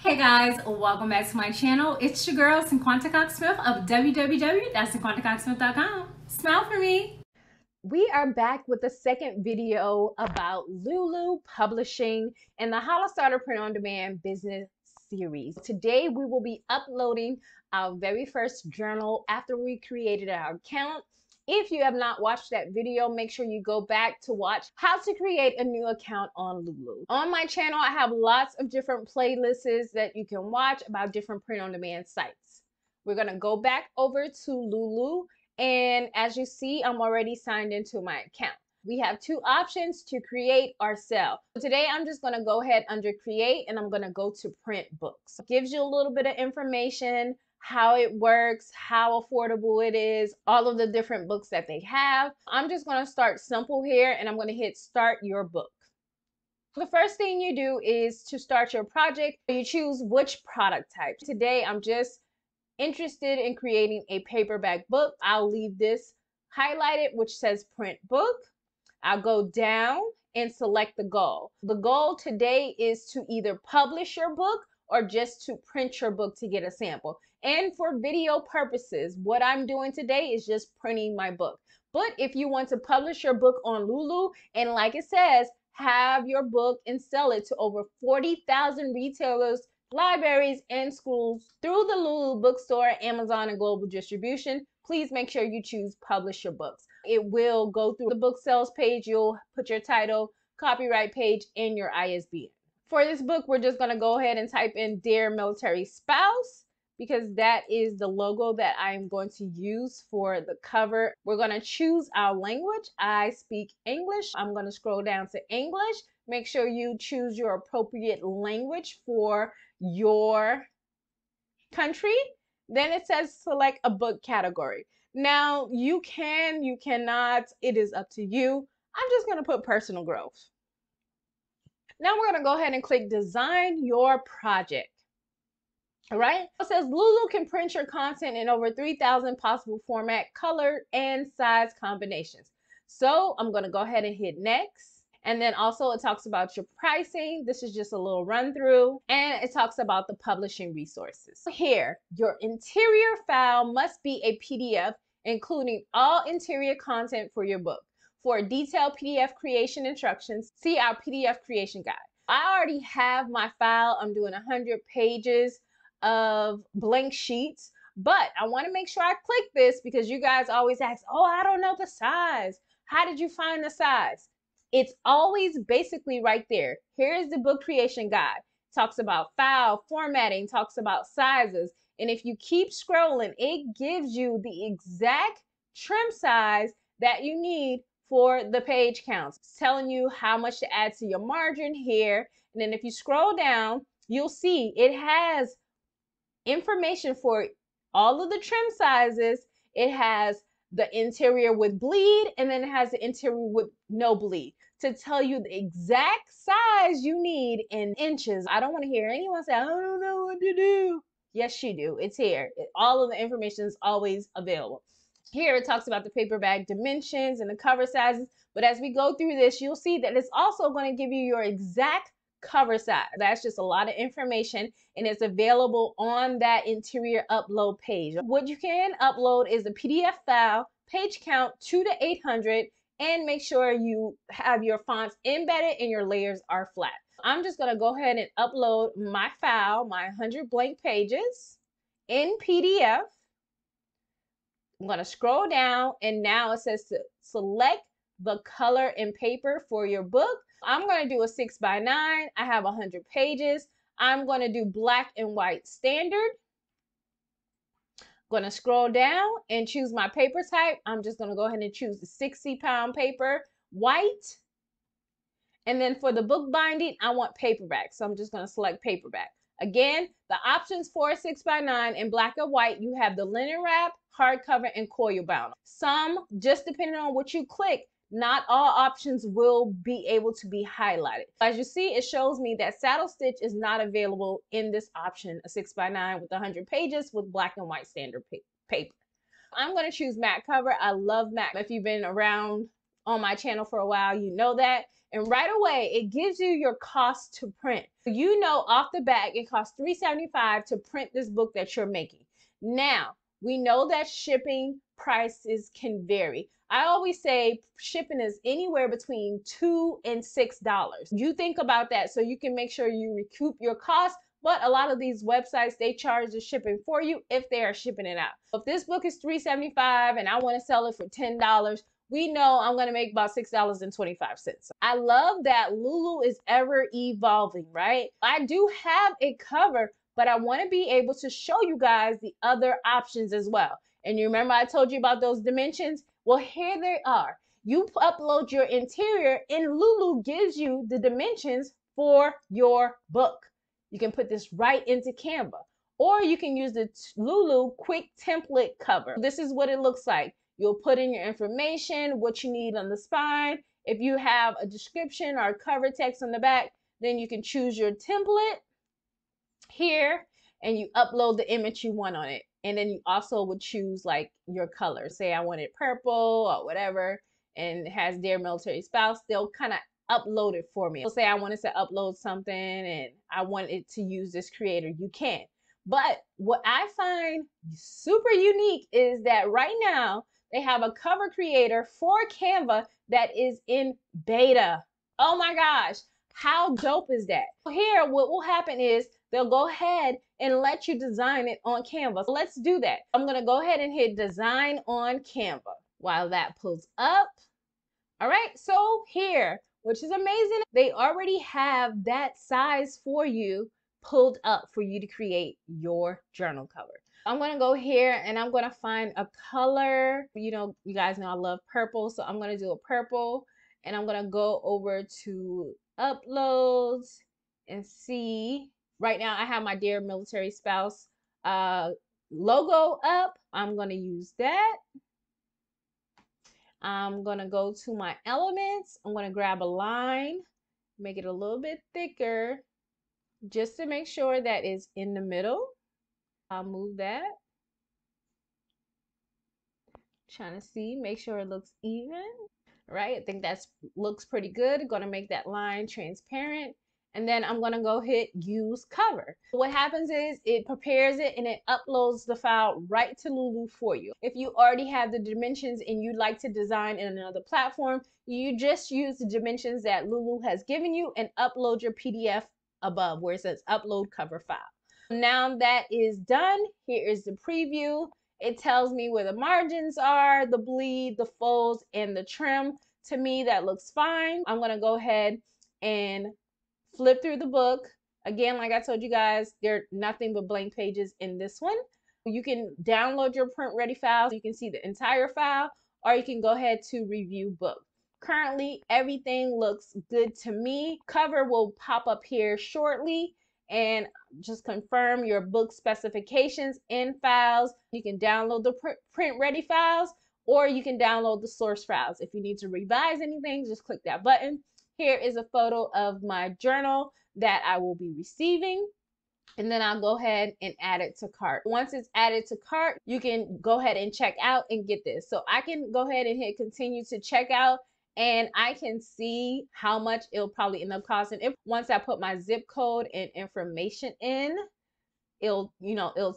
Hey guys, welcome back to my channel. It's your girl Cinquanta Cox-Smith of www.cinquantacoxsmith.com. Smile for me. We are back with the second video about LuLu publishing and the How to Start a Print on Demand business series. Today we will be uploading our very first journal after we created our account. If you have not watched that video, make sure you go back to watch how to create a new account on LuLu. On my channel, I have lots of different playlists that you can watch about different print on demand sites. We're gonna go back over to LuLu. And as you see, I'm already signed into my account. We have two options to create or sell. Today, I'm just gonna go ahead under create and I'm gonna go to print books. It gives you a little bit of information, how it works, how affordable it is, all of the different books that they have. I'm just gonna start simple here and I'm gonna hit start your book. The first thing you do is to start your project. You choose which product type. Today, I'm just interested in creating a paperback book. I'll leave this highlighted, which says print book. I'll go down and select the goal. The goal today is to either publish your book or just to print your book to get a sample. And for video purposes, what I'm doing today is just printing my book. But if you want to publish your book on LuLu, and like it says, have your book and sell it to over 40,000 retailers, libraries, and schools through the LuLu bookstore, Amazon, and global distribution, please make sure you choose publish your books. It will go through the book sales page. You'll put your title, copyright page, and your ISBN. For this book, we're just going to go ahead and type in Dear Military Spouse, because that is the logo that I'm going to use for the cover. We're going to choose our language. I speak English. I'm going to scroll down to English. Make sure you choose your appropriate language for your country. Then it says select a book category. Now you can, you cannot, it is up to you. I'm just going to put personal growth. Now we're going to go ahead and click design your project. All right, it says LuLu can print your content in over 3,000 possible format, color, and size combinations. So I'm going to go ahead and hit next. And then also it talks about your pricing. This is just a little run through, and it talks about the publishing resources. Here, your interior file must be a PDF, including all interior content for your book. For detailed PDF creation instructions, see our PDF creation guide. I already have my file. I'm doing 100 pages of blank sheets, but I want to make sure I click this because you guys always ask, oh, I don't know the size. How did you find the size? It's always basically right there. Here's the book creation guide. Talks about file formatting, talks about sizes. And if you keep scrolling, it gives you the exact trim size that you need for the page counts. It's telling you how much to add to your margin here. And then if you scroll down, you'll see it has information for all of the trim sizes. It has the interior with bleed, and then it has the interior with no bleed to tell you the exact size you need in inches. I don't want to hear anyone say, I don't know what to do. Yes, you do. It's here. All of the information is always available. Here it talks about the paperback dimensions and the cover sizes. But as we go through this, you'll see that it's also going to give you your exact cover size. That's just a lot of information, and it's available on that interior upload page. What you can upload is a PDF file, page count 2 to 800, and make sure you have your fonts embedded and your layers are flat. I'm just going to go ahead and upload my file, my 100 blank pages in PDF. I'm going to scroll down, and now it says to select the color and paper for your book. I'm going to do a 6x9. I have 100 pages. I'm going to do black and white standard. I'm going to scroll down and choose my paper type. I'm just going to go ahead and choose the 60-pound paper, white. And then for the book binding, I want paperback. So I'm just going to select paperback. Again, the options for 6x9 in black and white, you have the linen wrap, hardcover, and coil bound. Some, just depending on what you click, not all options will be able to be highlighted. As you see, it shows me that saddle stitch is not available in this option, a 6x9 with 100 pages with black and white standard paper. I'm going to choose matte cover. I love matte. If you've been around on my channel for a while, you know that. And right away, it gives you your cost to print. You know off the bat, it costs $3.75 to print this book that you're making. Now, we know that shipping prices can vary. I always say shipping is anywhere between $2 and $6. You think about that so you can make sure you recoup your costs. But a lot of these websites, they charge the shipping for you if they are shipping it out. If this book is $3.75 and I want to sell it for $10, we know I'm going to make about $6.25. I love that LuLu is ever evolving, right? I do have a cover, but I want to be able to show you guys the other options as well. And you remember I told you about those dimensions? Well, here they are. You upload your interior and LuLu gives you the dimensions for your book. You can put this right into Canva, or you can use the LuLu quick template cover. This is what it looks like. You'll put in your information, what you need on the spine. If you have a description or cover text on the back, then you can choose your template here and you upload the image you want on it. And then you also would choose like your color. Say I wanted purple or whatever, and it has Dear Military Spouse. They'll kind of upload it for me. So say I wanted to upload something and I want it to use this creator, you can. But what I find super unique is that right now they have a cover creator for Canva that is in beta. Oh my gosh, how dope is that? Here, what will happen is they'll go ahead and let you design it on Canva. So let's do that. I'm gonna go ahead and hit design on Canva while that pulls up. All right, so here, which is amazing, they already have that size for you pulled up for you to create your journal cover. I'm gonna go here and I'm gonna find a color. You know, you guys know I love purple, so I'm gonna do a purple, and I'm gonna go over to uploads and see. Right now I have my Dear Military Spouse logo up. I'm gonna use that. I'm gonna go to my elements. I'm gonna grab a line, make it a little bit thicker, just to make sure that it's in the middle. I'll move that. Trying to see, make sure it looks even. All right, I think that looks pretty good. Gonna make that line transparent. And then I'm gonna go hit use cover. What happens is it prepares it and it uploads the file right to LuLu for you. If you already have the dimensions and you'd like to design in another platform, you just use the dimensions that LuLu has given you and upload your PDF above where it says upload cover file. Now that is done, here is the preview. It tells me where the margins are, the bleed, the folds, and the trim. To me, that looks fine. I'm gonna go ahead and flip through the book. Again, like I told you guys, there are nothing but blank pages in this one. You can download your print ready files. You can see the entire file, or you can go ahead to review book. Currently, everything looks good to me. Cover will pop up here shortly, and just confirm your book specifications in files. You can download the print ready files, or you can download the source files. If you need to revise anything, just click that button. Here is a photo of my journal that I will be receiving. And then I'll go ahead and add it to cart. Once it's added to cart, you can go ahead and check out and get this. So I can go ahead and hit continue to check out, and I can see how much it'll probably end up costing. If once I put my zip code and information in, it'll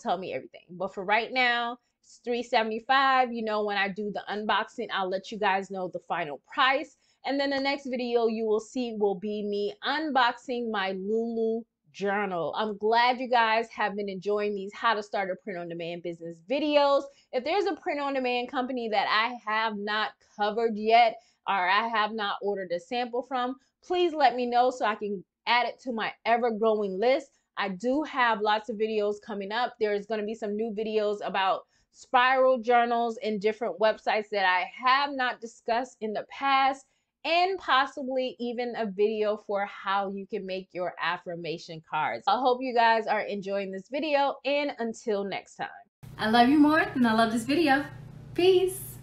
tell me everything. But for right now, it's $3.75. You know, when I do the unboxing, I'll let you guys know the final price. And then the next video you will see will be me unboxing my LuLu journal. I'm glad you guys have been enjoying these how to start a print on demand business videos. If there's a print on demand company that I have not covered yet, or I have not ordered a sample from, please let me know so I can add it to my ever-growing list. I do have lots of videos coming up. There's going to be some new videos about spiral journals and different websites that I have not discussed in the past, and possibly even a video for how you can make your affirmation cards. I hope you guys are enjoying this video, and until next time. I love you more than I love this video. Peace.